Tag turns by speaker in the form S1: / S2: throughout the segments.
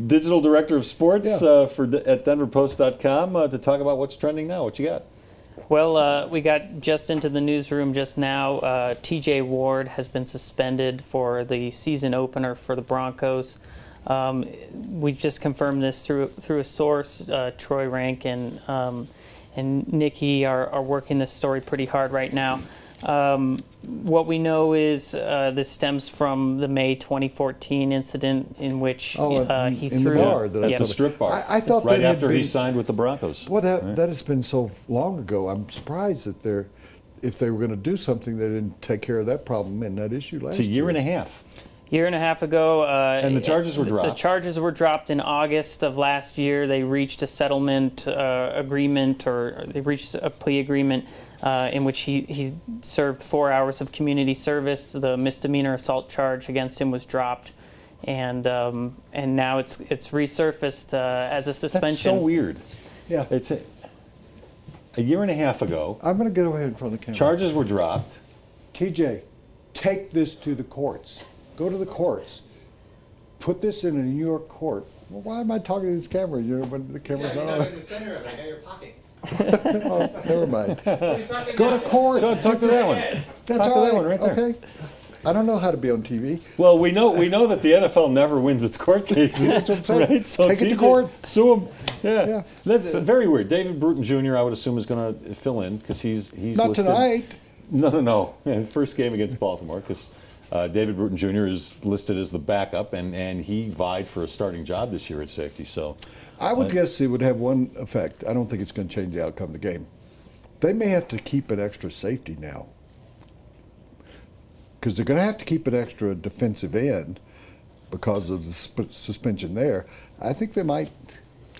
S1: digital director of sports
S2: Yeah.
S1: at denverpost.com to talk about what's trending now. What you got?
S3: Well, we got just into the newsroom just now. T.J. Ward has been suspended for the season opener for the Broncos. We've just confirmed this through a source. Troy Rank and Nikki are working this story pretty hard right now. What we know is this stems from the May 2014 incident in which he threw
S2: the bar,
S1: at the strip bar.
S2: I thought
S1: right
S2: that
S1: after he signed with the Broncos.
S2: Well, that has been so long ago. I'm surprised that if they were going to do something, they didn't take care of that problem and that issue last year.
S1: It's a year and a half.
S3: Year and a half ago.
S1: And the charges were dropped.
S3: The charges were dropped in August of last year. They reached a settlement agreement, or they reached a plea agreement in which he served 4 hours of community service. The misdemeanor assault charge against him was dropped, and now it's resurfaced as a suspension.
S1: That's so weird.
S2: Yeah.
S1: It's a year and a half ago.
S2: I'm going to get away in front of the camera.
S1: Charges were dropped.
S2: TJ, take this to the courts. Go to the courts. Put this in a New York court. Well, why am I talking to this camera? You know, when the camera's not on.
S4: You're in the center of it. I got your pocket.
S2: Oh, never mind. Go to court.
S1: Talk to that one.
S2: That's
S1: Talk to
S2: all
S1: that
S2: right.
S1: one right there.
S2: Okay. I don't know how to be on TV.
S1: Well, we know that the NFL never wins its court cases.
S2: That's what I'm saying.
S1: Right? So
S2: Take it to
S1: TJ,
S2: court.
S1: Sue him. Yeah.
S2: Yeah.
S1: That's very weird. David Bruton Jr. I would assume is going to fill in because he's
S2: Not
S1: listed.
S2: tonight.
S1: No. Yeah, first game against Baltimore because David Bruton Jr. is listed as the backup, and he vied for a starting job this year at safety. So
S2: I would guess it would have one effect. I don't think it's going to change the outcome of the game. They may have to keep an extra safety now because they're going to have to keep an extra defensive end because of the suspension there. I think they might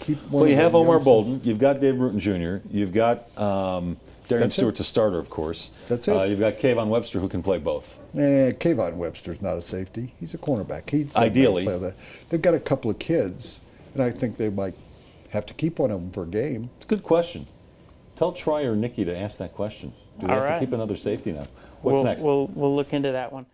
S2: keep one.
S1: Well, you
S2: of
S1: have
S2: the
S1: Omar
S2: young
S1: Bolden. You've got David Bruton Jr. You've got Darian Stewart's a starter, of course.
S2: That's it.
S1: You've got Kayvon Webster, who can play both.
S2: Kayvon Webster's not a safety. He's a cornerback.
S1: Ideally.
S2: They've got a couple of kids, and I think they might have to keep one of them for a game.
S1: It's a good question. Tell Troy or Nikki to ask that question. Do they have to keep another safety now? What's next?
S3: We'll look into that one.